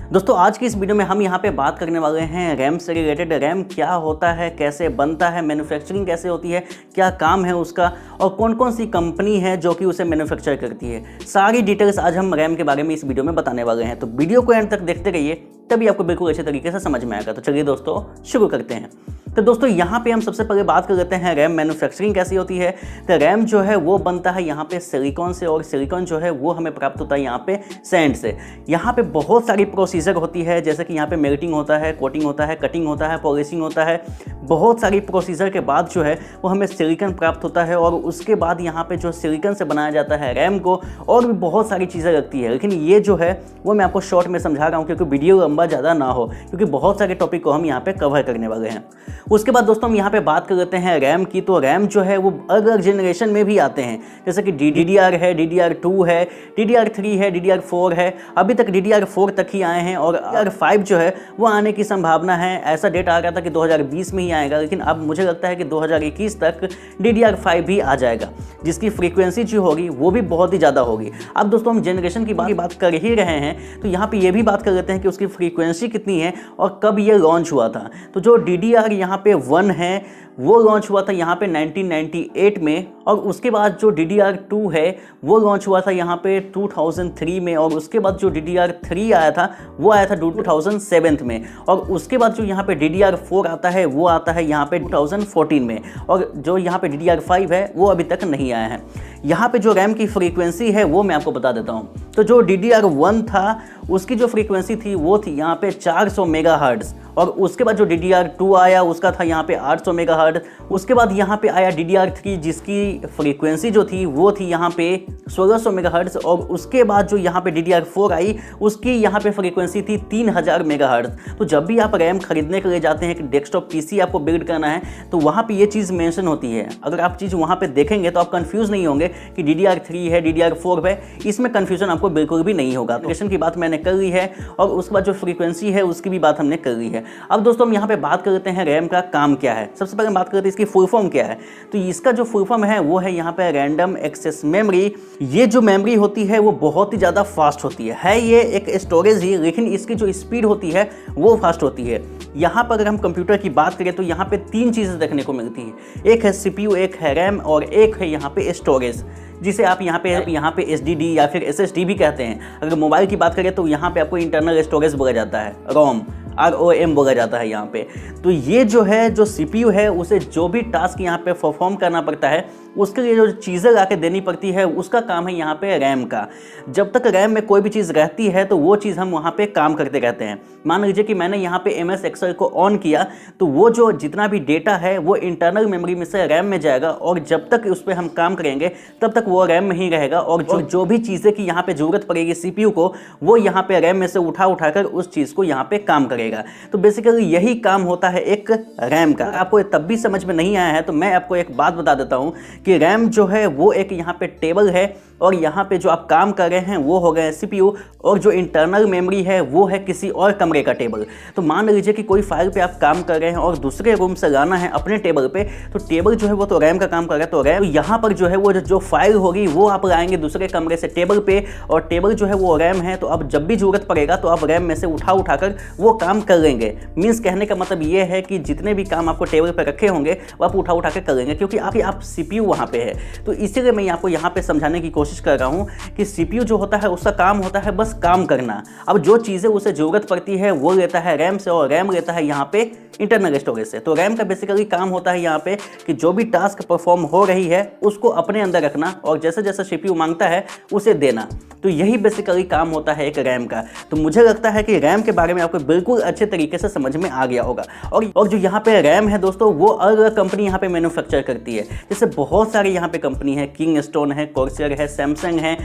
दोस्तों आज की इस वीडियो में हम यहाँ पे बात करने वाले हैं रैम से रिलेटेड। रैम क्या होता है, कैसे बनता है, मैन्युफैक्चरिंग कैसे होती है, क्या काम है उसका और कौन कौन सी कंपनी है जो कि उसे मैन्युफैक्चर करती है। सारी डिटेल्स आज हम रैम के बारे में इस वीडियो में बताने वाले हैं, तो वीडियो को एंड तक देखते रहिए, तभी आपको बिल्कुल अच्छे तरीके से समझ में आएगा। तो चलिए दोस्तों शुरू करते हैं। तो दोस्तों यहाँ पे हम सबसे पहले बात कर लेते हैं रैम मैन्युफैक्चरिंग कैसी होती है। तो रैम जो है वो बनता है यहाँ पे सिलिकॉन से, और सिलिकॉन जो है वो हमें प्राप्त होता है यहाँ पे सैंड से। यहाँ पे बहुत सारी प्रोसीजर होती है, जैसे कि यहाँ पे मेल्टिंग होता है, कोटिंग होता है, कटिंग होता है, पॉलिशिंग होता है। बहुत सारी प्रोसीजर के बाद जो है वो हमें सिलिकॉन प्राप्त होता है, और उसके बाद यहाँ पे जो सिलिकॉन से बनाया जाता है रैम को, और भी बहुत सारी चीज़ें लगती है। लेकिन ये जो है वो मैं आपको शॉर्ट में समझा रहा हूँ क्योंकि वीडियो लंबा ज़्यादा ना हो, क्योंकि बहुत सारे टॉपिक को हम यहाँ पे कवर करने वाले हैं। उसके बाद दोस्तों हम यहाँ पे बात कर लेते हैं रैम की। तो रैम जो है वो अलग अलग जनरेशन में भी आते हैं, जैसे कि DDR है, DDR2 है, DDR3 है, DDR4 है। अभी तक DDR4 तक ही आए हैं, और DDR5 जो है वो आने की संभावना है। ऐसा डेट आ रहा था कि 2020 में ही आएगा, लेकिन अब मुझे लगता है कि 2021 तक DDR5 भी आ जाएगा, जिसकी फ्रीक्वेंसी जो होगी वो भी बहुत ही ज़्यादा होगी। अब दोस्तों हम जनरेशन की बात कर ही रहे हैं, तो यहाँ पे ये भी बात कर लेते हैं कि उसकी फ्रीक्वेंसी कितनी है और कब ये लॉन्च हुआ था। तो जो DDR यहाँ पे 1 है वो लॉन्च हुआ था यहाँ पे 1998 में, और उसके बाद जो DDR2 है वो लॉन्च हुआ था यहाँ पे 2003 में, और उसके बाद जो DDR3 आया था वो आया था 2007 में, और उसके बाद जो यहाँ पे DDR4 आता है वो आता है यहाँ पे 2014 में, और जो यहाँ पे DDR5 है वो अभी तक नहीं आया है। यहाँ पे जो रैम की फ्रीक्वेंसी है वो मैं आपको बता देता हूँ। तो जो DDR1 था उसकी जो फ्रीक्वेंसी थी वो थी यहाँ पे 400 मेगाहर्ट्ज़, और उसके बाद जो DDR2 आया उसका था यहाँ पे 800 मेगाहर्ट्ज़। उसके बाद यहाँ पे आया DDR3 जिसकी फ्रीक्वेंसी जो थी वो थी यहाँ पे 1600 मेगाहर्ट्ज़, और उसके बाद जो यहाँ पे DDR4 आई उसकी यहाँ पे फ्रीक्वेंसी थी 3000 मेगाहर्ट्ज़। तो जब भी आप रैम खरीदने के लिए जाते हैं कि डेस्कटॉप PC आपको बिल्ड करना है, तो वहाँ पे ये चीज़ मेंशन होती है। अगर आप चीज़ वहाँ पे देखेंगे तो आप कंफ्यूज नहीं होंगे कि DDR3 है, DDR4 है, इसमें कन्फ्यूजन आपको बिल्कुल भी नहीं होगा। जनरेशन की बात मैंने कर ली है, और उसके बाद जो फ्रीक्वेंसी है उसकी भी बात हमने कर ली है। अब दोस्तों हम यहाँ पे बात करते हैं रैम का काम क्या है। सबसे पहले बात करते हैं इसकी फुल फॉर्म क्या है। तो इसका जो फुल फॉर्म है वो है यहाँ पे रैंडम एक्सेस मेमोरी। ये जो मेमोरी होती है वो बहुत ही ज़्यादा फास्ट होती है ये एक स्टोरेज ही, लेकिन इसकी जो स्पीड होती है वो फास्ट होती है। यहाँ पर अगर हम कंप्यूटर की बात करें तो यहाँ पे 3 चीज़ें देखने को मिलती है। एक है CPU, एक है रैम, और एक है यहाँ पे स्टोरेज, जिसे आप यहाँ पे SSD या फिर SSD भी कहते हैं। अगर मोबाइल की बात करें तो यहाँ पे आपको इंटरनल स्टोरेज बोला जाता है, ROM बोला जाता है यहाँ पे। तो ये जो है जो CPU है उसे जो भी टास्क यहाँ पे परफॉर्म करना पड़ता है उसके लिए जो चीज़ें ला के देनी पड़ती है उसका काम है यहाँ पे रैम का। जब तक रैम में कोई भी चीज़ रहती है तो वो चीज़ हम वहाँ पे काम करते रहते हैं। मान लीजिए कि मैंने यहाँ पे MS Excel को ऑन किया, तो वो जो जितना भी डेटा है वो इंटरनल मेमोरी में से रैम में जाएगा, और जब तक उस पर हम काम करेंगे तब तक वो रैम में ही रहेगा, और जो भी चीज़ें की यहाँ पे ज़रूरत पड़ेगी CPU को, वो यहाँ पे रैम में से उठाकर उस चीज़ को यहाँ पे काम करेगा। तो बेसिकली यही काम होता है एक रैम का। आपको तब भी समझ में नहीं आया है तो मैं आपको एक बात बता देता हूँ कि रैम जो है वो एक यहाँ पे टेबल है, और यहाँ पे जो आप काम कर रहे हैं वो हो गए CPU, और जो इंटरनल मेमोरी है वो है किसी और कमरे का टेबल। तो मान लीजिए कि कोई फाइल पे आप काम कर रहे हैं और दूसरे रूम से लाना है अपने टेबल पे, तो टेबल जो है वो तो रैम का काम कर रहा है। तो रैम यहाँ पर जो है वो जो फाइल होगी वो आप लाएंगे दूसरे कमरे से टेबल पे, और टेबल जो है वो रैम है। तो अब जब भी जरूरत पड़ेगा तो आप रैम में से उठाकर वो काम कर लेंगे। मीन्स कहने का मतलब ये है कि जितने भी काम आपको टेबल पर रखे होंगे वो आप उठा के कर लेंगे, क्योंकि आप CPU वहाँ पे है। तो इसीलिए मैं आपको यहाँ पे समझाने की कोशिश कर रहा हूँ कि CPU जो होता है उसका काम होता है बस काम करना। अब जो चीज़ें उसे ज़रूरत पड़ती है वो लेता है रैम से, और रैम लेता है यहाँ पे इंटरनल स्टोरेज से। तो रैम का बेसिकली काम होता है यहाँ पे कि जो भी टास्क परफॉर्म हो रही है उसको अपने अंदर रखना, और जैसे जैसे CPU मांगता है उसे देना। तो यही बेसिकली काम होता है एक रैम का। तो मुझे लगता है कि रैम के बारे में आपको बिल्कुल अच्छे तरीके से समझ में आ गया होगा। और जो यहाँ पे रैम है दोस्तों वो अलग अलग कंपनी यहाँ पे मैन्युफैक्चर करती है। जैसे बहुत सारी यहाँ पे कंपनी है, किंगस्टोन है, कॉर्सर है, सैमसंग है,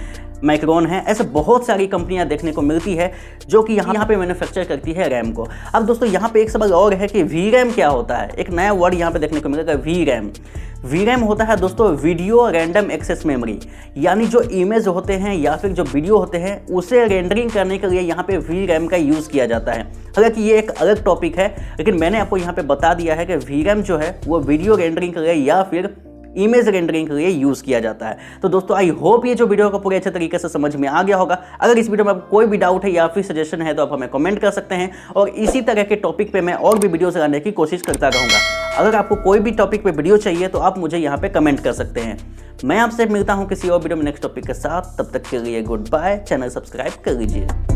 माइक्रोन है, ऐसे बहुत सारी कंपनियां देखने को मिलती है जो कि यहाँ पे मैन्युफैक्चर करती है रैम को। अब दोस्तों यहाँ पे एक सवाल और है कि VRAM क्या होता है। एक नया वर्ड यहाँ पे देखने को मिलेगा, VRAM। VRAM होता है दोस्तों वीडियो रैंडम एक्सेस मेमोरी, यानी जो इमेज होते हैं या फिर जो वीडियो होते हैं उसे रेंडरिंग करने के लिए यहाँ पे VRAM का यूज़ किया जाता है। हालांकि ये एक अलग टॉपिक है, लेकिन मैंने आपको यहाँ पे बता दिया है कि VRAM जो है वो वीडियो रेंडरिंग के लिए या फिर इमेज रेंडरिंग के लिए यूज़ किया जाता है। तो दोस्तों आई होप ये जो वीडियो को पूरे अच्छे तरीके से समझ में आ गया होगा। अगर इस वीडियो में आपको कोई भी डाउट है या फिर सजेशन है तो आप हमें कमेंट कर सकते हैं और इसी तरह के टॉपिक पे मैं और भी वीडियोस लाने की कोशिश करता रहूँगा। अगर आपको कोई भी टॉपिक पे वीडियो चाहिए तो आप मुझे यहाँ पे कमेंट कर सकते हैं। मैं आपसे मिलता हूँ किसी और वीडियो में नेक्स्ट टॉपिक के साथ। तब तक के लिए गुड बाय। चैनल सब्सक्राइब कर लीजिए।